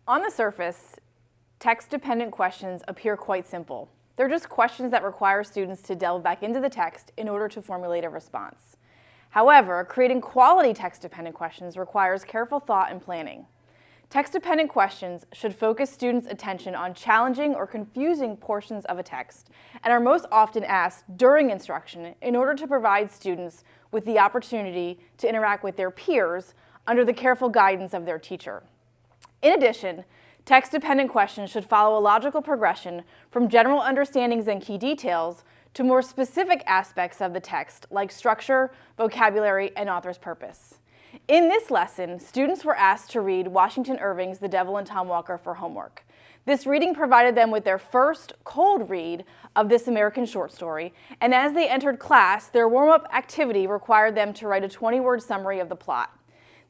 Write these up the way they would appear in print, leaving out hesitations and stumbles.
On the surface, text-dependent questions appear quite simple. They're just questions that require students to delve back into the text in order to formulate a response. However, creating quality text-dependent questions requires careful thought and planning. Text-dependent questions should focus students' attention on challenging or confusing portions of a text and are most often asked during instruction in order to provide students with the opportunity to interact with their peers under the careful guidance of their teacher. In addition, text-dependent questions should follow a logical progression from general understandings and key details to more specific aspects of the text like structure, vocabulary, and author's purpose. In this lesson, students were asked to read Washington Irving's The Devil and Tom Walker for homework. This reading provided them with their first cold read of this American short story, and as they entered class, their warm-up activity required them to write a 20-word summary of the plot.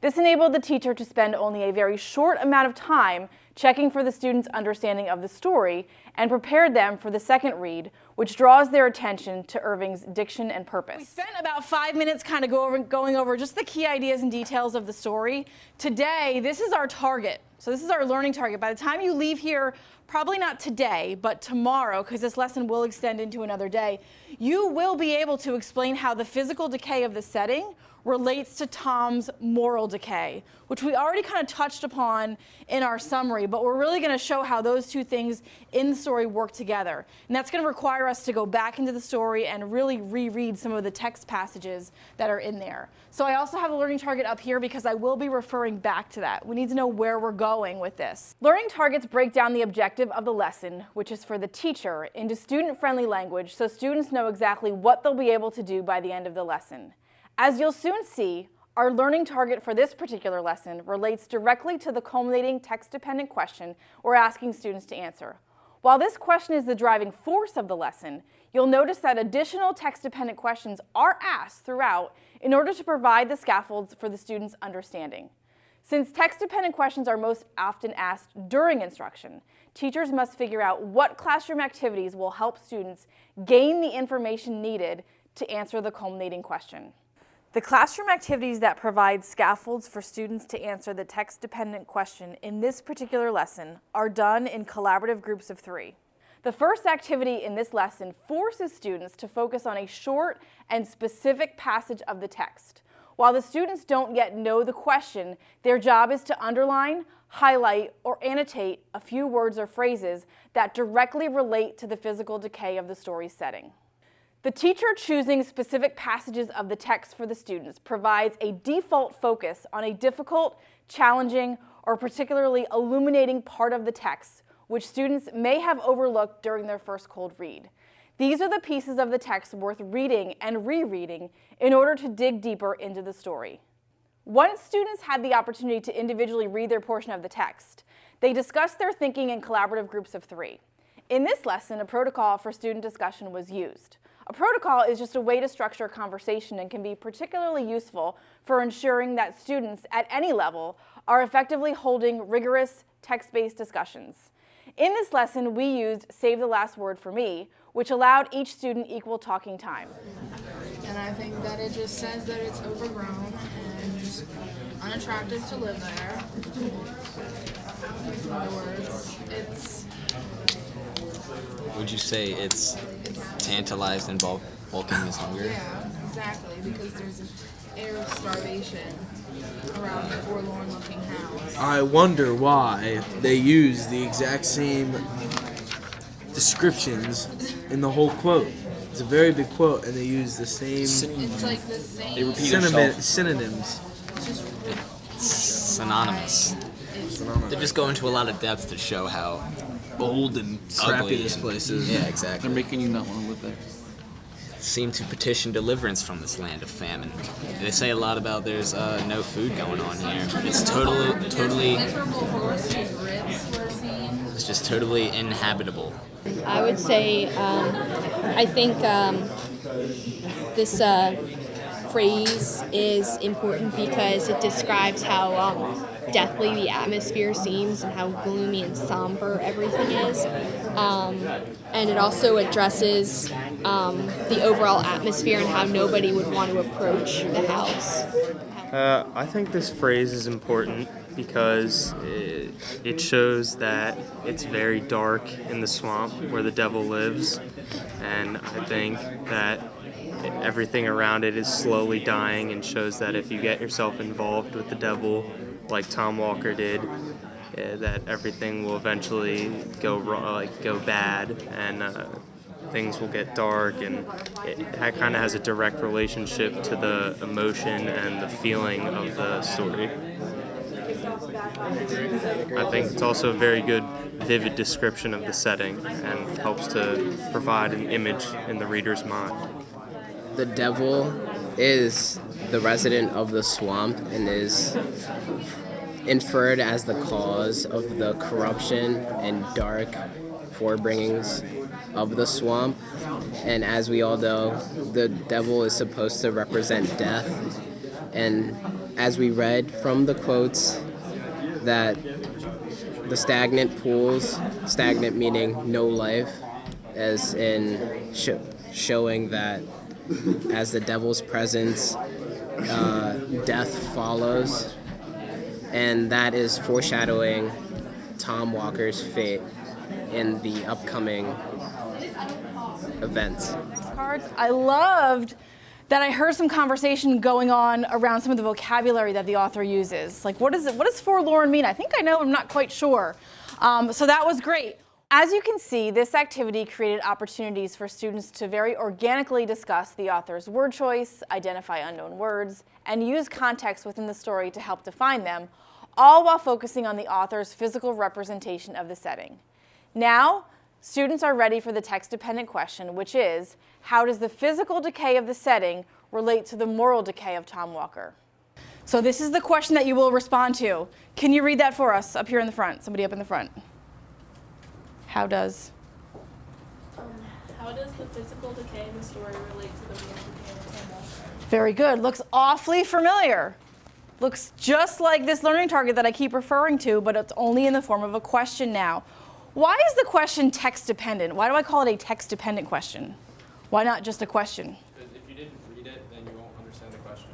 This enabled the teacher to spend only a very short amount of time checking for the students' understanding of the story and prepared them for the second read, which draws their attention to Irving's diction and purpose. We spent about 5 minutes kind of going over just the key ideas and details of the story. Today, this is our target. So this is our learning target. By the time you leave here, probably not today, but tomorrow, because this lesson will extend into another day, you will be able to explain how the physical decay of the setting relates to Tom's moral decay, which we already kind of touched upon in our summary, but we're really going to show how those two things in the story work together. And that's going to require us to go back into the story and really reread some of the text passages that are in there. So I also have a learning target up here because I will be referring back to that. We need to know where we're going with this. Learning targets break down the objective of the lesson, which is for the teacher, into student-friendly language so students know exactly what they'll be able to do by the end of the lesson. As you'll soon see, our learning target for this particular lesson relates directly to the culminating text-dependent question we're asking students to answer. While this question is the driving force of the lesson, you'll notice that additional text-dependent questions are asked throughout in order to provide the scaffolds for the student's understanding. Since text-dependent questions are most often asked during instruction, teachers must figure out what classroom activities will help students gain the information needed to answer the culminating question. The classroom activities that provide scaffolds for students to answer the text-dependent question in this particular lesson are done in collaborative groups of 3. The first activity in this lesson forces students to focus on a short and specific passage of the text. While the students don't yet know the question, their job is to underline, highlight, or annotate a few words or phrases that directly relate to the physical decay of the story's setting. The teacher choosing specific passages of the text for the students provides a default focus on a difficult, challenging, or particularly illuminating part of the text, which students may have overlooked during their first cold read. These are the pieces of the text worth reading and rereading in order to dig deeper into the story. Once students had the opportunity to individually read their portion of the text, they discussed their thinking in collaborative groups of 3. In this lesson, a protocol for student discussion was used. A protocol is just a way to structure a conversation and can be particularly useful for ensuring that students at any level are effectively holding rigorous text-based discussions. In this lesson, we used Save the Last Word for Me, which allowed each student equal talking time. And I think that it just says that it's overgrown and unattractive to live there. In other words, Would you say it's tantalized and bulking is hunger? yeah, exactly, because there's an air of starvation around the forlorn-looking house. I wonder why they use the exact same descriptions in the whole quote. It's a very big quote, and they use the same It's like the same. They repeat themselves. synonyms. It's synonymous. They just go into a lot of depth to show how old and Crappy ugly this place is. Yeah, exactly. They're making you not want to live there. Seem to petition deliverance from this land of famine. They say a lot about there's no food going on here. It's totally, Miserable horse whose ribs were seen. it's just totally inhabitable. I would say, I think this phrase is important because it describes how deathly the atmosphere seems and how gloomy and somber everything is. And it also addresses the overall atmosphere and how nobody would want to approach the house. I think this phrase is important because it shows that it's very dark in the swamp where the devil lives, and I think that everything around it is slowly dying and shows that if you get yourself involved with the devil like Tom Walker did, that everything will eventually go wrong, go bad, and things will get dark, and it kind of has a direct relationship to the emotion and the feeling of the story. I think it's also a very good, vivid description of the setting and helps to provide an image in the reader's mind. The devil is the resident of the swamp and is inferred as the cause of the corruption and dark forebringings of the swamp. And as we all know, the devil is supposed to represent death. And as we read from the quotes, that the stagnant pools, stagnant meaning no life, as in showing that as the devil's presence, death follows, and that is foreshadowing Tom Walker's fate in the upcoming events. Cards. I loved that I heard some conversation going on around some of the vocabulary that the author uses. Like, what does forlorn mean? I think I know, I'm not quite sure. So that was great. As you can see, this activity created opportunities for students to very organically discuss the author's word choice, identify unknown words, and use context within the story to help define them, all while focusing on the author's physical representation of the setting. Now, students are ready for the text-dependent question, which is, how does the physical decay of the setting relate to the moral decay of Tom Walker? So this is the question that you will respond to. Can you read that for us up here in the front? Somebody up in the front. How does the physical decay in the story relate to the moral decay of Tom Walker? Very good. Looks awfully familiar. Looks just like this learning target that I keep referring to, but it's only in the form of a question now. Why is the question text-dependent? Why do I call it a text-dependent question? Why not just a question? Because if you didn't read it, then you won't understand the question.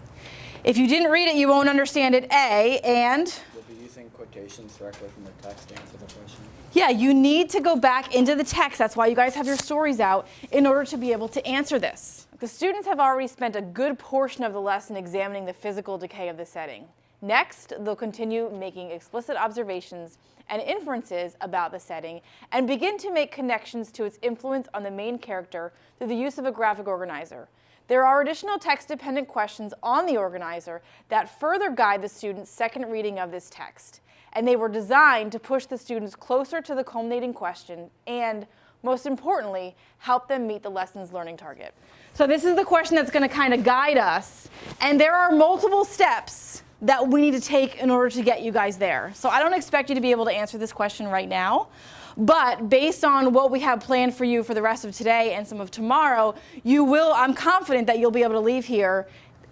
If you didn't read it, you won't understand it, A, and? We'll be using quotations directly from the text to answer the question. Yeah, you need to go back into the text. That's why you guys have your stories out in order to be able to answer this. The students have already spent a good portion of the lesson examining the physical decay of the setting. Next, they'll continue making explicit observations and inferences about the setting and begin to make connections to its influence on the main character through the use of a graphic organizer. There are additional text-dependent questions on the organizer that further guide the student's second reading of this text, and they were designed to push the students closer to the culminating question and, most importantly, help them meet the lesson's learning target. So this is the question that's going to kind of guide us, and there are multiple steps that we need to take in order to get you guys there. So I don't expect you to be able to answer this question right now, but based on what we have planned for you for the rest of today and some of tomorrow, I'm confident that you'll be able to leave here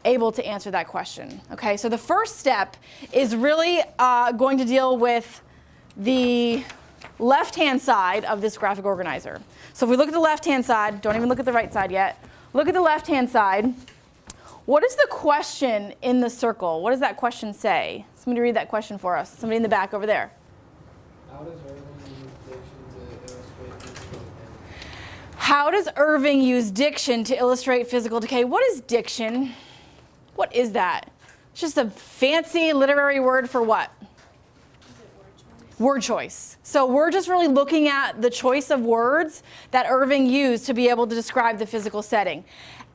able to answer that question. Okay, so the first step is really going to deal with the left-hand side of this graphic organizer. So if we look at the left-hand side, don't even look at the right side yet, look at the left-hand side. What is the question in the circle? What does that question say? Somebody read that question for us. Somebody in the back over there. How does Irving use diction to illustrate physical decay? How does Irving use diction to illustrate physical decay? What is diction? What is that? It's just a fancy literary word for what? Word choice. So we're just really looking at the choice of words that Irving used to be able to describe the physical setting.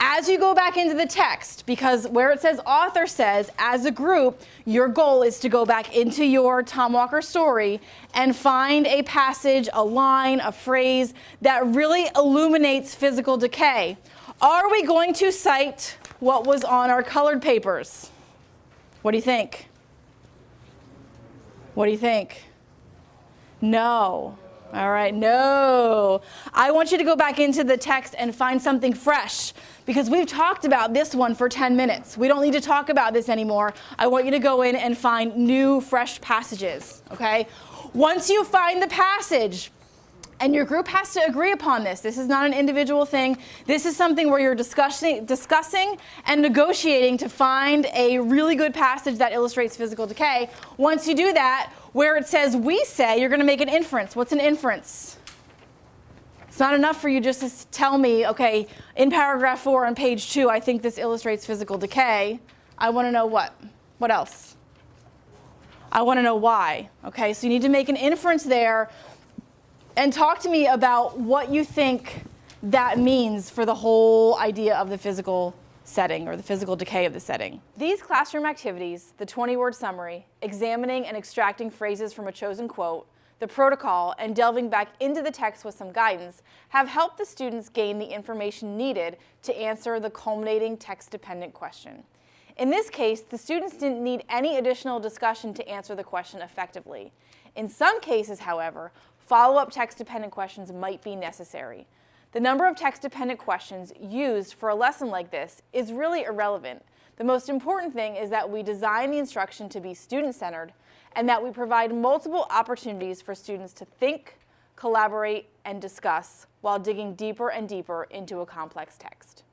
As you go back into the text, because where it says author says, as a group, your goal is to go back into your Tom Walker story and find a passage, a line, a phrase that really illuminates physical decay. Are we going to cite what was on our colored papers? What do you think? What do you think? No. All right, no. I want you to go back into the text and find something fresh because we've talked about this one for 10 minutes. We don't need to talk about this anymore. I want you to go in and find new, fresh passages, okay? Once you find the passage, and your group has to agree upon this. This is not an individual thing. This is something where you're discussing and negotiating to find a really good passage that illustrates physical decay. Once you do that, where it says we say, you're going to make an inference. What's an inference? It's not enough for you just to tell me, okay, in paragraph 4 on page 2, I think this illustrates physical decay. I want to know what? What else? I want to know why. Okay, so you need to make an inference there. And talk to me about what you think that means for the whole idea of the physical setting or the physical decay of the setting. These classroom activities, the 20-word summary, examining and extracting phrases from a chosen quote, the protocol, and delving back into the text with some guidance, have helped the students gain the information needed to answer the culminating text-dependent question. In this case, the students didn't need any additional discussion to answer the question effectively. In some cases, however, follow-up text-dependent questions might be necessary. The number of text-dependent questions used for a lesson like this is really irrelevant. The most important thing is that we design the instruction to be student-centered and that we provide multiple opportunities for students to think, collaborate, and discuss while digging deeper and deeper into a complex text.